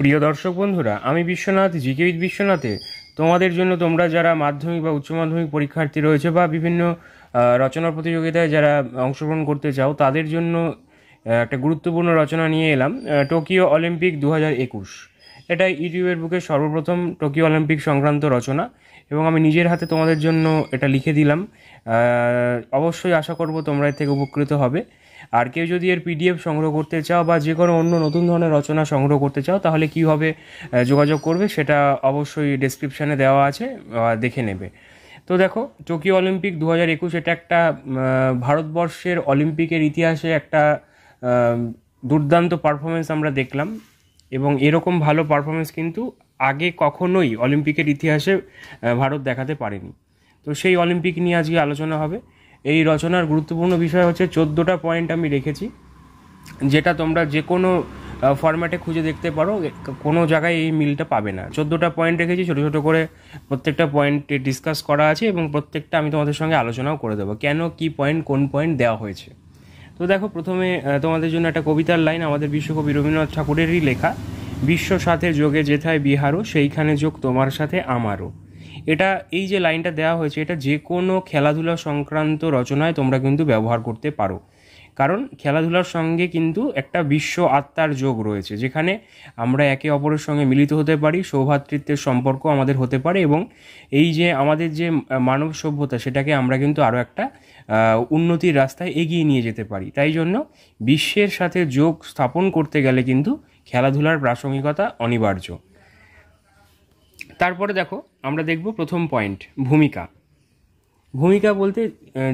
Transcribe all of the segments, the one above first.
প্রিয় দর্শক বন্ধুরা, আমি বিশ্বনাথ, জিকেবিদ বিশ্বনাথে তোমাদের জন্য, তোমরা যারা মাধ্যমিক বা উচ্চ মাধ্যমিক পরীক্ষার্থী রয়েছে বা বিভিন্ন রচনা প্রতিযোগিতায় যারা অংশগ্রহণ করতে চাও, তাদের জন্য একটা গুরুত্বপূর্ণ রচনা নিয়ে এলাম। টোকিও অলিম্পিক 2021, এটা ইউটিউবের বুকে সর্বপ্রথম টোকিও অলিম্পিক সংক্রান্ত রচনা, এবং আমি নিজের হাতে তোমাদের জন্য এটা লিখে দিলাম। অবশ্যই আশা করব তোমরা এর থেকে উপকৃত হবে। আর কেউ যদি এর পিডিএফ সংগ্রহ করতে চাও বা যে কোনো অন্য নতুন ধরনের রচনা সংগ্রহ করতে চাও, তাহলে কীভাবে যোগাযোগ করবে সেটা অবশ্যই ডেসক্রিপশানে দেওয়া আছে, দেখে নেবে। তো দেখো, টোকিও অলিম্পিক 2021 এটা একটা ভারতবর্ষের অলিম্পিকের ইতিহাসে একটা দুর্দান্ত পারফরমেন্স আমরা দেখলাম, এবং এরকম ভালো পারফরমেন্স কিন্তু আগে কখনোই অলিম্পিকের ইতিহাসে ভারত দেখাতে পারেনি। তো সেই অলিম্পিক নিয়ে আজকে আলোচনা হবে। এই রচনার গুরুত্বপূর্ণ বিষয় হচ্ছে 14টা পয়েন্ট আমি রেখেছি, যেটা তোমরা যে কোনো ফরম্যাটে খুঁজে দেখতে পারো, কোনো জায়গায় এই মিলটা পাবে না। 14টা পয়েন্ট রেখেছি, ছোটো ছোটো করে প্রত্যেকটা পয়েন্টে ডিসকাস করা আছে, এবং প্রত্যেকটা আমি তোমাদের সঙ্গে আলোচনাও করে দেবো কেন, কি পয়েন্ট, কোন পয়েন্ট দেওয়া হয়েছে। তো দেখো, প্রথমে তোমাদের জন্য একটা কবিতার লাইন, আমাদের বিশ্বকবি রবীন্দ্রনাথ ঠাকুরেরই লেখা। বিশ্ব সাথে যোগে যেথায় বিহারও, সেইখানে যোগ তোমার সাথে আমারও। এটা, এই যে লাইনটা দেওয়া হয়েছে, এটা যে কোনো খেলাধুলা সংক্রান্ত রচনায় তোমরা কিন্তু ব্যবহার করতে পারো, কারণ খেলাধুলার সঙ্গে কিন্তু একটা বিশ্ব আত্মার যোগ রয়েছে, যেখানে আমরা একে অপরের সঙ্গে মিলিত হতে পারি, সৌভ্রাতৃত্বের সম্পর্ক আমাদের হতে পারে, এবং এই যে আমাদের যে মানব সভ্যতা, সেটাকে আমরা কিন্তু আরও একটা উন্নতির রাস্তায় এগিয়ে নিয়ে যেতে পারি। তাই জন্য বিশ্বের সাথে যোগ স্থাপন করতে গেলে কিন্তু খেলাধুলার প্রাসঙ্গিকতা অনিবার্য। তারপরে দেখো, আমরা দেখব প্রথম পয়েন্ট, ভূমিকা। ভূমিকা বলতে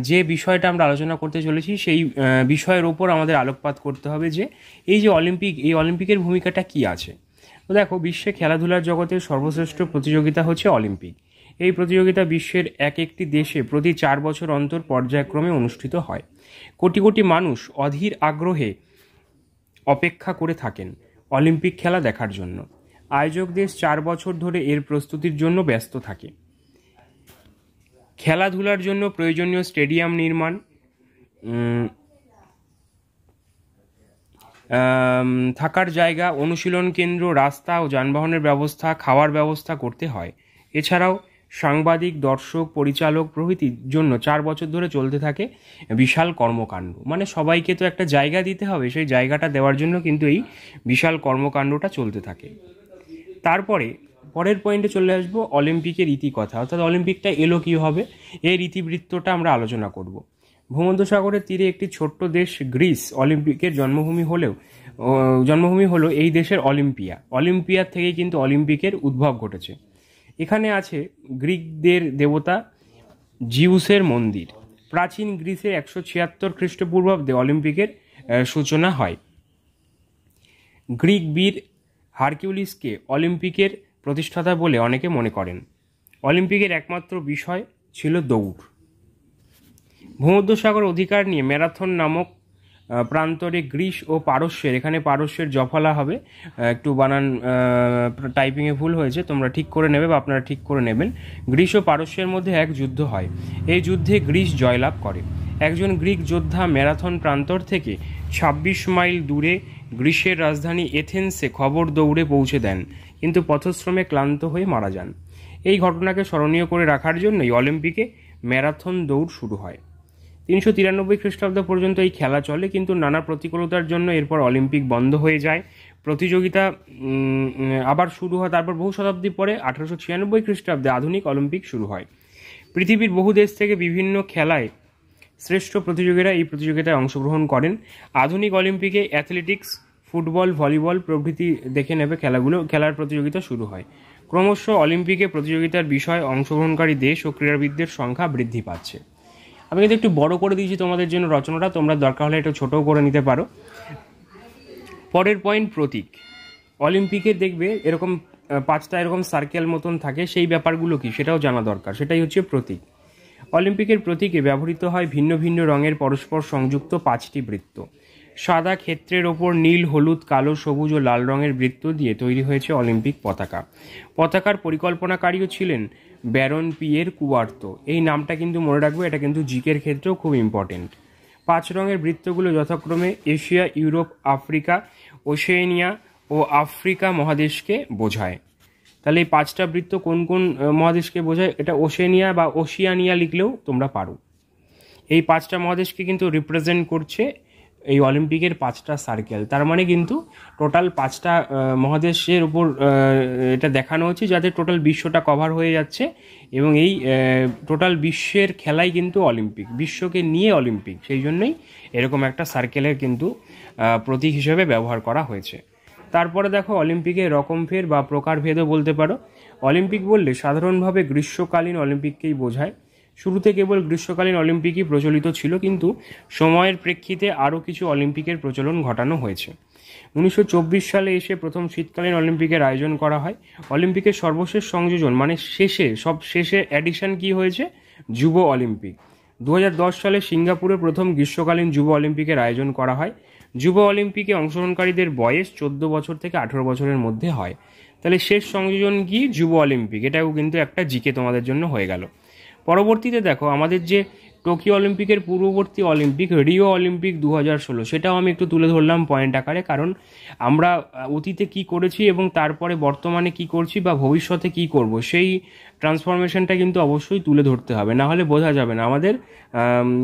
যে বিষয়টা আমরা আলোচনা করতে চলেছি, সেই বিষয়ের ওপর আমাদের আলোকপাত করতে হবে, যে এই যে অলিম্পিক, এই অলিম্পিকের ভূমিকাটা কি আছে। তো দেখো, বিশ্বে খেলাধুলার জগতের সর্বশ্রেষ্ঠ প্রতিযোগিতা হচ্ছে অলিম্পিক। এই প্রতিযোগিতা বিশ্বের এক একটি দেশে প্রতি 4 বছর অন্তর পর্যায়ক্রমে অনুষ্ঠিত হয়। কোটি কোটি মানুষ অধীর আগ্রহে অপেক্ষা করে থাকেন অলিম্পিক খেলা দেখার জন্য। আয়োজক দেশ 4 বছর ধরে এর প্রস্তুতির জন্য ব্যস্ত থাকে। খেলাধুলার জন্য প্রয়োজনীয় স্টেডিয়াম নির্মাণ, থাকার জায়গা, অনুশীলন কেন্দ্র, রাস্তা ও যানবাহনের ব্যবস্থা, খাওয়ার ব্যবস্থা করতে হয়। এছাড়াও সাংবাদিক, দর্শক, পরিচালক প্রভৃতির জন্য 4 বছর ধরে চলতে থাকে বিশাল কর্মকাণ্ড। মানে সবাইকে তো একটা জায়গা দিতে হবে, সেই জায়গাটা দেওয়ার জন্য কিন্তু এই বিশাল কর্মকাণ্ডটা চলতে থাকে। তারপরে পরের পয়েন্টে চলে আসবো, অলিম্পিকের ইতিকথা, অর্থাৎ অলিম্পিকটা এলো কীভাবে, এর ইতিবৃত্তটা আমরা আলোচনা করব। ভূমধ্যসাগরের তীরে একটি ছোট্ট দেশ গ্রিস অলিম্পিকের জন্মভূমি হলো এই দেশের অলিম্পিয়া। অলিম্পিয়ার থেকেই কিন্তু অলিম্পিকের উদ্ভব ঘটেছে। এখানে আছে গ্রিকদের দেবতা জিউসের মন্দির। প্রাচীন গ্রিসে 176 খ্রিস্টপূর্বাব্দে অলিম্পিকের সূচনা হয়। গ্রিক বীর হারকিউলিসকে অলিম্পিকের প্রতিষ্ঠাতা বলে অনেকে মনে করেন। অলিম্পিকের একমাত্র বিষয় ছিল দৌড়। ভূমধ্যসাগর অধিকার নিয়ে ম্যারাথন নামক প্রান্তরে গ্রিস ও পারস্যের, এখানে পারস্যের জফলা হবে, একটু বানান টাইপিংয়ে ভুল হয়েছে, তোমরা ঠিক করে নেবে বা আপনারা ঠিক করে নেবেন। গ্রিস ও পারস্যের মধ্যে এক যুদ্ধ হয়। এই যুদ্ধে গ্রিস জয়লাভ করে। একজন গ্রিক যোদ্ধা ম্যারাথন প্রান্তর থেকে 26 মাইল দূরে গ্রিসের রাজধানী এথেন্সে খবর দৌড়ে পৌঁছে দেন, কিন্তু পথশ্রমে ক্লান্ত হয়ে মারা যান। এই ঘটনাকে স্মরণীয় করে রাখার জন্যই অলিম্পিকে ম্যারাথন দৌড় শুরু হয়। 393 খ্রিস্টাব্দ পর্যন্ত এই খেলা চলে, কিন্তু নানা প্রতিকূলতার জন্য এরপর অলিম্পিক বন্ধ হয়ে যায়। প্রতিযোগিতা আবার শুরু হয়। তারপর বহু শতাব্দী পরে 1896 খ্রিস্টাব্দে আধুনিক অলিম্পিক শুরু হয়। পৃথিবীর বহু দেশ থেকে বিভিন্ন খেলায় শ্রেষ্ঠ প্রতিযোগীরা এই প্রতিযোগিতায় অংশগ্রহণ করেন। আধুনিক অলিম্পিকে অ্যাথলেটিক্স, ফুটবল, ভলিবল প্রভৃতি দেখে নেবে খেলার প্রতিযোগিতা শুরু হয়। ক্রমশ অলিম্পিকে প্রতিযোগিতার বিষয়, অংশগ্রহণকারী দেশ ও ক্রীড়াবিদদের সংখ্যা বৃদ্ধি পাচ্ছে। আমি কিন্তু একটু বড় করে দিয়েছি তোমাদের জন্য রচনাটা, তোমরা দরকার হলে একটু ছোটও করে নিতে পারো। পরের পয়েন্ট, প্রতীক। অলিম্পিকে দেখবে এরকম 5টা এরকম সার্কেল মতন থাকে, সেই ব্যাপারগুলো কি সেটাও জানা দরকার, সেটাই হচ্ছে প্রতীক। অলিম্পিকের প্রতীকে ব্যবহৃত হয় ভিন্ন ভিন্ন রঙের পরস্পর সংযুক্ত 5টি বৃত্ত। সাদা ক্ষেত্রের ওপর নীল, হলুদ, কালো, সবুজ ও লাল রঙের বৃত্ত দিয়ে তৈরি হয়েছে অলিম্পিক পতাকা। পতাকার পরিকল্পনাকারীও ছিলেন ব্যারন পিয়ের কুবার্তো। এই নামটা কিন্তু মনে রাখবে, এটা কিন্তু জিকের ক্ষেত্রেও খুব ইম্পর্টেন্ট। 5 রঙের বৃত্তগুলো যথাক্রমে এশিয়া, ইউরোপ, আফ্রিকা, ওশেনিয়া ও আফ্রিকা মহাদেশকে বোঝায়। তাহলে এই 5টা বৃত্ত কোন কোন মহাদেশকে বোঝায়? এটা ওশেনিয়া বা ওশিয়ানিয়া লিখলেও তোমরা পারো। এই 5টা মহাদেশকে কিন্তু রিপ্রেজেন্ট করছে এই অলিম্পিকের 5টা সার্কেল। তার মানে কিন্তু টোটাল 5টা মহাদেশের উপর এটা দেখানো হচ্ছে, যাতে টোটাল বিশ্বটা কভার হয়ে যাচ্ছে। এবং এই টোটাল বিশ্বের খেলাই কিন্তু অলিম্পিক, বিশ্বকে নিয়ে অলিম্পিক, সেই জন্যই এরকম একটা সার্কেলের কিন্তু প্রতীক হিসেবে ব্যবহার করা হয়েছে। তারপরে দেখো অলিম্পিকের রকমফের বা প্রকারভেদও বলতে পারো। অলিম্পিক বললে সাধারণভাবে গ্রীষ্মকালীন অলিম্পিককেই বোঝায়। শুরুতে কেবল গ্রীষ্মকালীন অলিম্পিকই প্রচলিত ছিল, কিন্তু সময়ের প্রেক্ষিতে আরও কিছু অলিম্পিকের প্রচলন ঘটানো হয়েছে। 1924 সালে এসে প্রথম শীতকালীন অলিম্পিকের আয়োজন করা হয়। অলিম্পিকের সর্বশেষ সংযোজন মানে শেষে অ্যাডিশন কি হয়েছে? যুব অলিম্পিক। 2010 সালে সিঙ্গাপুরে প্রথম গ্রীষ্মকালীন যুব অলিম্পিকের আয়োজন করা হয়। যুব অলিম্পিকে অংশগ্রহণকারীদের বয়স 14 বছর থেকে 18 বছরের মধ্যে হয়। তাহলে শেষ সংযোজন কি? যুব অলিম্পিক। এটাও কিন্তু একটা জিকে তোমাদের জন্য হয়ে গেল। পরবর্তীতে দেখো আমাদের যে টোকিও অলিম্পিকের পূর্ববর্তী অলিম্পিক রিও অলিম্পিক 2016, সেটাও আমি একটু তুলে ধরলাম পয়েন্ট আকারে, কারণ আমরা অতীতে কি করেছি এবং তারপরে বর্তমানে কি করছি বা ভবিষ্যতে কি করব, সেই ট্রান্সফরমেশনটা কিন্তু অবশ্যই তুলে ধরতে হবে, না হলে বোঝা যাবে না আমাদের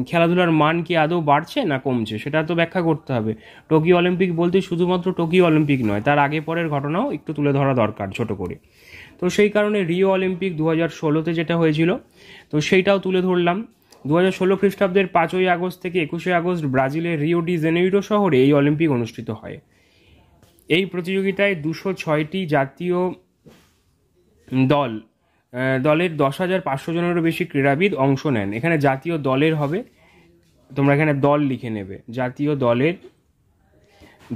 খেলাধুলার মান কি আদৌ বাড়ছে না কমছে, সেটা তো ব্যাখ্যা করতে হবে। টোকিও অলিম্পিক বলতে শুধুমাত্র টোকিও অলিম্পিক নয়, তার আগে পরের ঘটনাও একটু তুলে ধরা দরকার ছোট করে। তো সেই কারণে রিও অলিম্পিক 2016-তে যেটা হয়েছিল, তো সেইটাও তুলে ধরলাম। 2016 খ্রিস্টাব্দের 5ই আগস্ট থেকে 21শে আগস্ট ব্রাজিলের রিও ডি জেনেইরো শহরে এই অলিম্পিক অনুষ্ঠিত হয়। এই প্রতিযোগিতায় 206টি জাতীয় দলের 10,500 জনেরও বেশি ক্রীড়াবিদ অংশ নেন। এখানে জাতীয় দলের হবে, তোমরা এখানে দল লিখে নেবে। জাতীয় দলের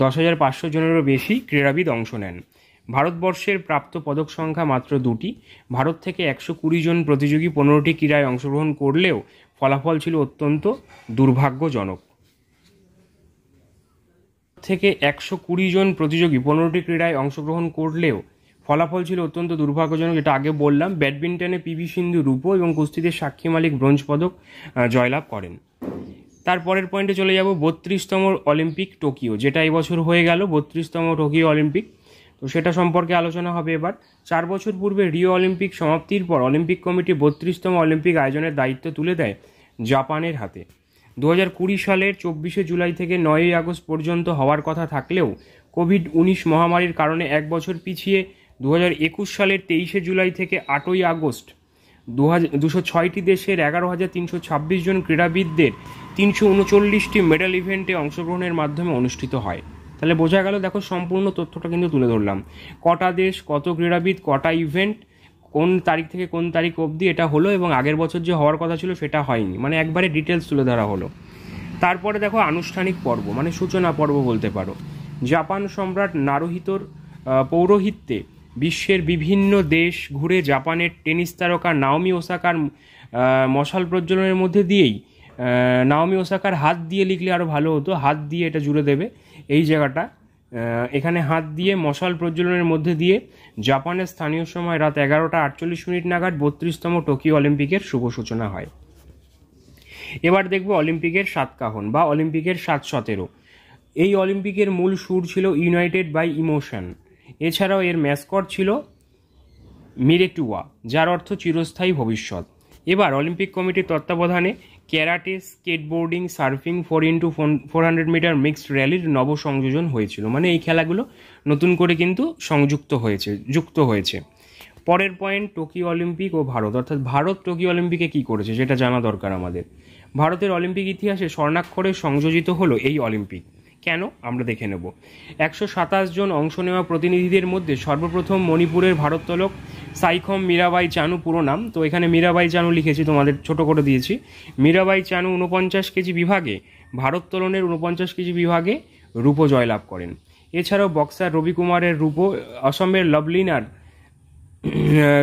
10,500 জনেরও বেশি ক্রীড়াবিদ অংশ নেন। ভারতবর্ষের প্রাপ্ত পদক সংখ্যা মাত্র 2টি। ভারত থেকে 120 জন প্রতিযোগী 15টি ক্রীড়ায় অংশগ্রহণ করলেও ফলাফল ছিল অত্যন্ত দুর্ভাগ্যজনক। থেকে 120 জন প্রতিযোগী 15টি ক্রীড়ায় অংশগ্রহণ করলেও ফলাফল ছিল অত্যন্ত দুর্ভাগ্যজনক, যেটা আগে বললাম। ব্যাডমিন্টনে পিভি সিন্ধু রূপো এবং কুস্তিতে সাক্ষী মালিক ব্রোঞ্জ পদক জয়লাভ করেন। তারপরের পয়েন্টে চলে যাব 32তম অলিম্পিক টোকিও, যেটা এবছর হয়ে গেল 32তম টোকিও অলিম্পিক। তো সেটা সম্পর্কে আলোচনা হবে এবার। 4 বছর পূর্বে রিও অলিম্পিক সমাপ্তির পর অলিম্পিক কমিটি 32তম অলিম্পিক আয়োজনের দায়িত্ব তুলে দেয় জাপানের হাতে। 2020 সালের 24শে জুলাই থেকে 9ই আগস্ট পর্যন্ত হওয়ার কথা থাকলেও কোভিড-19 মহামারীর কারণে 1 বছর পিছিয়ে 2021 সালের 23শে জুলাই থেকে 8ই আগস্ট 206টি দেশের 11,326 জন ক্রীড়াবিদদের 339টি মেডাল ইভেন্টে অংশগ্রহণের মাধ্যমে অনুষ্ঠিত হয়। তাহলে বোঝা গেল, দেখো সম্পূর্ণ তথ্যটা কিন্তু তুলে ধরলাম। কটা দেশ, কত ক্রীড়াবিদ, কটা ইভেন্ট, কোন তারিখ থেকে কোন তারিখ অবধি এটা হলো, এবং আগের বছর যে হওয়ার কথা ছিল সেটা হয়নি, মানে একবারে ডিটেলস তুলে ধরা হলো। তারপরে দেখো আনুষ্ঠানিক পর্ব মানে সূচনা পর্ব বলতে পারো। জাপান সম্রাট নারুহিতোর পৌরোহিত্যে বিশ্বের বিভিন্ন দেশ ঘুরে জাপানের টেনিস তারকা নাওমি ওসাকার মশাল প্রজ্বলনের মধ্যে দিয়েই, নাওমি ওসাকার হাত দিয়ে লিখলে আরও ভালো হতো, হাত দিয়ে এটা জুড়ে দেবে এই জায়গাটা, এখানে হাত দিয়ে মশাল প্রজ্বলনের মধ্যে দিয়ে জাপানের স্থানীয় সময় রাত 11টা 48 মিনিট নাগাদ 32তম টোকিও অলিম্পিকের শুভ সূচনা হয়। এবার দেখব অলিম্পিকের সাতকাহন বা অলিম্পিকের 717। এই অলিম্পিকের মূল সুর ছিল ইউনাইটেড বাই ইমোশন। এছাড়াও এর ম্যাসকট ছিল মিরেটুয়া, যার অর্থ চিরস্থায়ী ভবিষ্যৎ। এবার অলিম্পিক কমিটির তত্ত্বাবধানে karate, skateboarding, surfing, 4x400 metre mixed র্যালির নব সংযোজন হয়েছিল। মানে এই খেলাগুলো নতুন করে কিন্তু যুক্ত হয়েছে। পরের পয়েন্ট টোকিও অলিম্পিক ও ভারত, অর্থাৎ ভারত টোকিও অলিম্পিকে কি করেছে যেটা জানা দরকার আমাদের। ভারতের অলিম্পিক ইতিহাসে স্বর্ণাক্ষরে সংযোজিত হলো এই অলিম্পিক। কেন আমরা দেখে নেব। 127 জন অংশ নেওয়া প্রতিনিধিদের মধ্যে সর্বপ্রথম মণিপুরের ভারোত্তোলক সাইখম মীরাবাই চানু, পুরো নাম তো এখানে মীরাবাই চানু লিখেছি, তোমাদের ছোট করে দিয়েছি। মীরাবাই চানু 49 কেজি বিভাগে, ভারোত্তোলনের 49 কেজি বিভাগে রূপো জয়লাভ করেন। এছাড়াও বক্সার রবি কুমারের রূপো, অসমের লভলিনার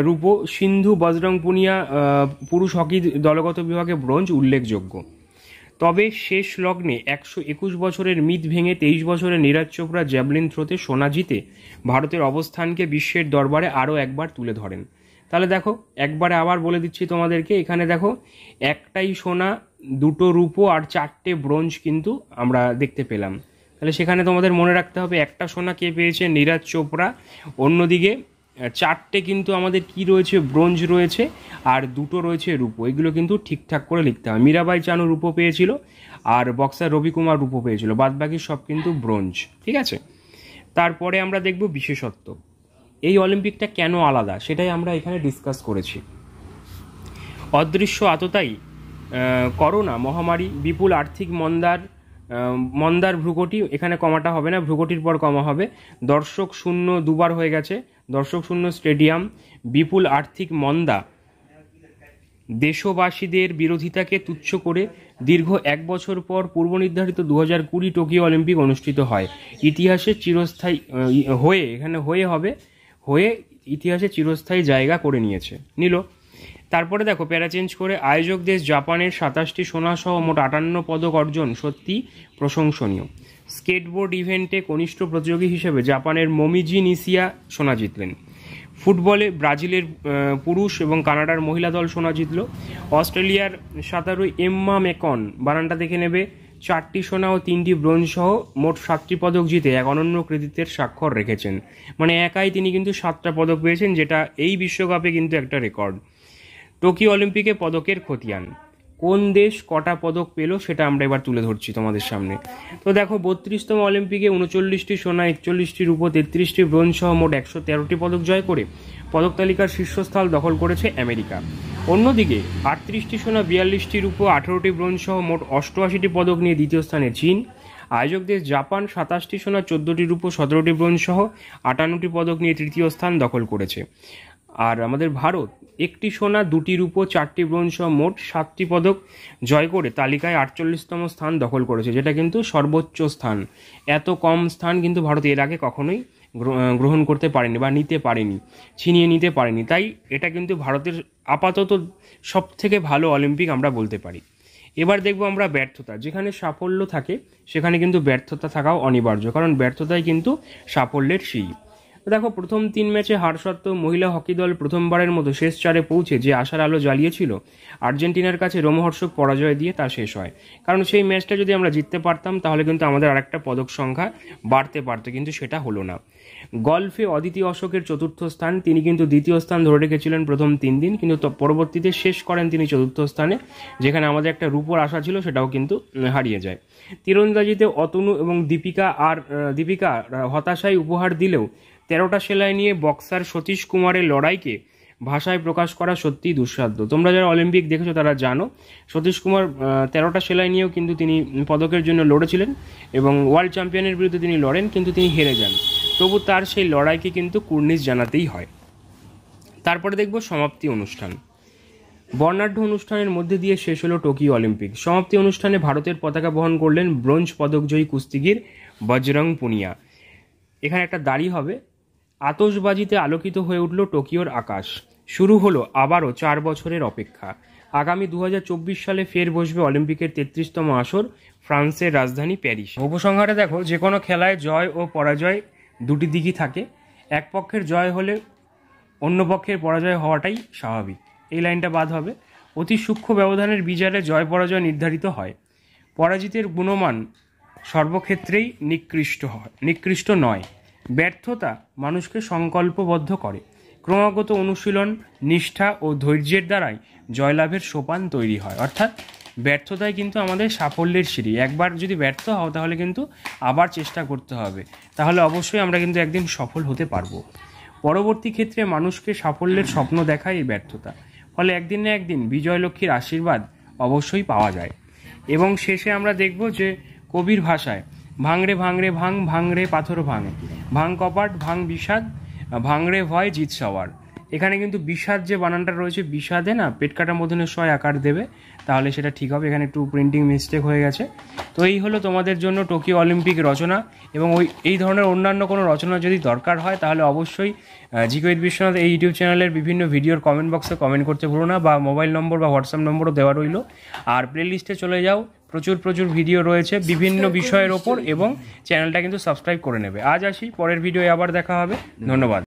রূপো, সিন্ধু বজরং পুনিয়া পুরুষ হকি দলগত বিভাগে ব্রোঞ্জ উল্লেখযোগ্য। তবে শেষ লগ্নে 121 বছরের মিথ ভেঙে 23 বছরের নীরজ চোপড়া জ্যাভলিন থ্রোতে সোনা জিতে ভারতের অবস্থানকে বিশ্বের দরবারে আরও একবার তুলে ধরেন। তাহলে দেখো একবারে আবার বলে দিচ্ছি তোমাদেরকে, এখানে দেখো একটাই সোনা, 2টো রূপো আর 4টে ব্রোঞ্জ কিন্তু আমরা দেখতে পেলাম। তাহলে সেখানে তোমাদের মনে রাখতে হবে একটা সোনা কে পেয়েছে, নীরাজ চোপড়া। অন্যদিকে 4টে কিন্তু আমাদের কি রয়েছে, ব্রোঞ্জ রয়েছে, আর 2টো রয়েছে রূপো। এগুলো কিন্তু ঠিকঠাক করে লিখতে হবে। মীরাবাই চানু রূপো পেয়েছিল, আর বক্সার রবি কুমার রূপো পেয়েছিল, বাদবাকি সব কিন্তু ব্রোঞ্জ। ঠিক আছে, তারপরে আমরা দেখব বিশেষত্ব। এই অলিম্পিকটা কেন আলাদা সেটাই আমরা এখানে ডিসকাস করেছি। অদৃশ্য আততায়ী, করোনা মহামারী, বিপুল আর্থিক মন্দার ভ্রুকটি, এখানে কমাটা হবে না, ভ্রুকটির পর কমা হবে। দর্শক শূন্য 2বার হয়ে গেছে, দর্শক শূন্য স্টেডিয়াম, বিপুল আর্থিক মন্দা, দেশবাসীদের বিরোধিতাকে তুচ্ছ করে দীর্ঘ 1 বছর পর পূর্বনির্ধারিত 2020 টোকিও অলিম্পিক অনুষ্ঠিত হয়। ইতিহাসে চিরস্থায়ী হয়ে ইতিহাসে চিরস্থায়ী জায়গা করে নিল। তারপরে দেখো প্যারা চেঞ্জ করে, আয়োজক দেশ জাপানের 27টি সোনা সহ মোট 58 পদক অর্জন সত্যি প্রশংসনীয়। স্কেটবোর্ড ইভেন্টে কনিষ্ঠ প্রতিযোগী হিসেবে জাপানের মোমিজি নিশিয়া সোনা জিতলেন। ফুটবলে ব্রাজিলের পুরুষ এবং কানাডার মহিলা দল সোনা জিতল। অস্ট্রেলিয়ার 17 এম্মা মেকন, বানানটা দেখে নেবে, 4টি সোনা ও 3টি ব্রোঞ্জ সহ মোট 7টি পদক জিতে এক অনন্য কৃতিত্বের স্বাক্ষর রেখেছেন। মানে একাই তিনি কিন্তু 7টা পদক পেয়েছেন, যেটা এই বিশ্বকাপে কিন্তু একটা রেকর্ড। টোকিও অলিম্পিকে পদকের খতিয়ান, কোন দেশ কটা পদক পেল সেটা আমরা এবার তুলে ধরছি তোমাদের সামনে। তো দেখো 32তম অলিম্পিকে 39টি সোনা, 41টি রূপো, 33টি ব্রোঞ্জ সহ মোট 113টি পদক জয় করে পদক তালিকার শীর্ষস্থান দখল করেছে আমেরিকা। অন্যদিকে 38টি সোনা, 42টি রূপো, 18টি ব্রোঞ্জ সহ মোট 88টি পদক নিয়ে দ্বিতীয় স্থানে চীন। আয়োজক দেশ জাপান 27টি সোনা, 14টি রূপো, 17টি ব্রোঞ্জ সহ 58টি পদক নিয়ে তৃতীয় স্থান দখল করেছে। আর আমাদের ভারত 1টি সোনা, 2টি রূপো, 4টি ব্রোঞ্জ সহ মোট 7টি পদক জয় করে তালিকায় 48তম স্থান দখল করেছে, যেটা কিন্তু সর্বোচ্চ স্থান। এত কম স্থান কিন্তু ভারত এর আগে কখনোই গ্রহণ করতে পারেনি বা নিতে পারেনি, ছিনিয়ে নিতে পারেনি। তাই এটা কিন্তু ভারতের আপাতত সব থেকে ভালো অলিম্পিক আমরা বলতে পারি। এবার দেখবো আমরা ব্যর্থতা। যেখানে সাফল্য থাকে সেখানে কিন্তু ব্যর্থতা থাকাও অনিবার্য, কারণ ব্যর্থতাই কিন্তু সাফল্যের সিঁড়ি। দেখো প্রথম 3 ম্যাচে হার সত্ত্বেও মহিলা হকি দল প্রথমবারের মতো শেষ 4-এ পৌঁছে যে আশার আলো জ্বালিয়েছিল, আর্জেন্টিনার কাছে রোমহর্ষক পরাজয় দিয়ে তা শেষ হয়। কারণ সেই ম্যাচটা যদি আমরা জিততে পারতাম তাহলে কিন্তু আমাদের আরেকটা পদক সংখ্যা বাড়তে পারতো, কিন্তু সেটা হলো না। গলফে অদিতি অশোকের 4র্থ স্থান, তিনি কিন্তু 2য় স্থান ধরে রেখেছিলেন প্রথম 3 দিন, কিন্তু পরবর্তীতে শেষ করেন তিনি 4র্থ স্থানে, যেখানে আমাদের একটা রূপোর আশা ছিল সেটাও কিন্তু হারিয়ে যায়। তীরন্দাজিতে অতনু এবং দীপিকা হতাশায় উপহার দিলেও 13টা সেলাই নিয়ে বক্সার সতীশ কুমারের লড়াইকে ভাষায় প্রকাশ করা সত্যিই দুঃসাধ্য। তোমরা যারা অলিম্পিক দেখেছো তারা জানো সতীশ কুমার 13টা সেলাই নিয়েও কিন্তু তিনি পদকের জন্য লড়েছিলেন এবং ওয়ার্ল্ড চ্যাম্পিয়নের বিরুদ্ধে তিনি লড়েন, কিন্তু তিনি হেরে যান। তবু তার সেই লড়াইকে কিন্তু কুর্নিশ জানাতেই হয়। তারপরে দেখব সমাপ্তি অনুষ্ঠান। বর্ণাঢ্য অনুষ্ঠানের মধ্যে দিয়ে শেষ হলো টোকিও অলিম্পিক। সমাপ্তি অনুষ্ঠানে ভারতের পতাকা বহন করলেন ব্রোঞ্জ পদকজয়ী কুস্তিগির বজরং পুনিয়া। এখানে একটা দাড়ি হবে। আতশবাজিতে আলোকিত হয়ে উঠল টোকিওর আকাশ। শুরু হলো আবারও 4 বছরের অপেক্ষা। আগামী 2024 সালে ফের বসবে অলিম্পিকের 33তম আসর ফ্রান্সের রাজধানী প্যারিস। উপসংহারে দেখো, যে কোনো খেলায় জয় ও পরাজয় দুটি দিকই থাকে। এক পক্ষের জয় হলে অন্য পক্ষের পরাজয় হওয়াটাই স্বাভাবিক। এই লাইনটা বাদ হবে। অতি সূক্ষ্ম ব্যবধানের বিচারে জয় পরাজয় নির্ধারিত হয়। পরাজিতের গুণমান সর্বক্ষেত্রেই নিকৃষ্ট নয়। ব্যর্থতা মানুষকে সংকল্পবদ্ধ করে। ক্রমাগত অনুশীলন, নিষ্ঠা ও ধৈর্যের দ্বারাই জয়লাভের সোপান তৈরি হয়। অর্থাৎ ব্যর্থতাই কিন্তু আমাদের সাফল্যের সিঁড়ি। একবার যদি ব্যর্থ হও তাহলে কিন্তু আবার চেষ্টা করতে হবে, তাহলে অবশ্যই আমরা কিন্তু একদিন সফল হতে পারবো। পরবর্তী ক্ষেত্রে মানুষকে সাফল্যের স্বপ্ন দেখায় এই ব্যর্থতা। ফলে একদিন না একদিন বিজয়লক্ষ্মীর আশীর্বাদ অবশ্যই পাওয়া যায়। এবং শেষে আমরা দেখব যে কবির ভাষায়, ভাঙরে ভাঙরে ভাঙ, ভাঙরে পাথর ভাঙ, ভাঙ কপাট, ভাঙ বিষাদ, ভাঙরে ভয় জিত সবার। এখানে কিন্তু বিষাদ যে বানানটা রয়েছে, বিষাদে না পেট কাটার মধ্যে শয় আকার দেবে, তাহলে সেটা ঠিক হবে। এখানে একটু প্রিন্টিং মিস্টেক হয়ে গেছে। তো এই হলো তোমাদের জন্য টোকিও অলিম্পিক রচনা। এবং এই ধরনের অন্যান্য কোনো রচনা যদি দরকার হয় তাহলে অবশ্যই জিকে উইথ বিশ্বনাথ এই ইউটিউব চ্যানেলের বিভিন্ন ভিডিওর কমেন্ট বক্সে কমেন্ট করতে ভুলো না, বা মোবাইল নম্বর বা হোয়াটসঅ্যাপ নম্বরও দেওয়া রইল। আর প্লেলিস্টে চলে যাও, প্রচুর ভিডিও রয়েছে বিভিন্ন বিষয়ের ওপর, এবং চ্যানেলটা কিন্তু সাবস্ক্রাইব করে নেবে। আজ আসি, পরের ভিডিওয়ে আবার দেখা হবে। ধন্যবাদ।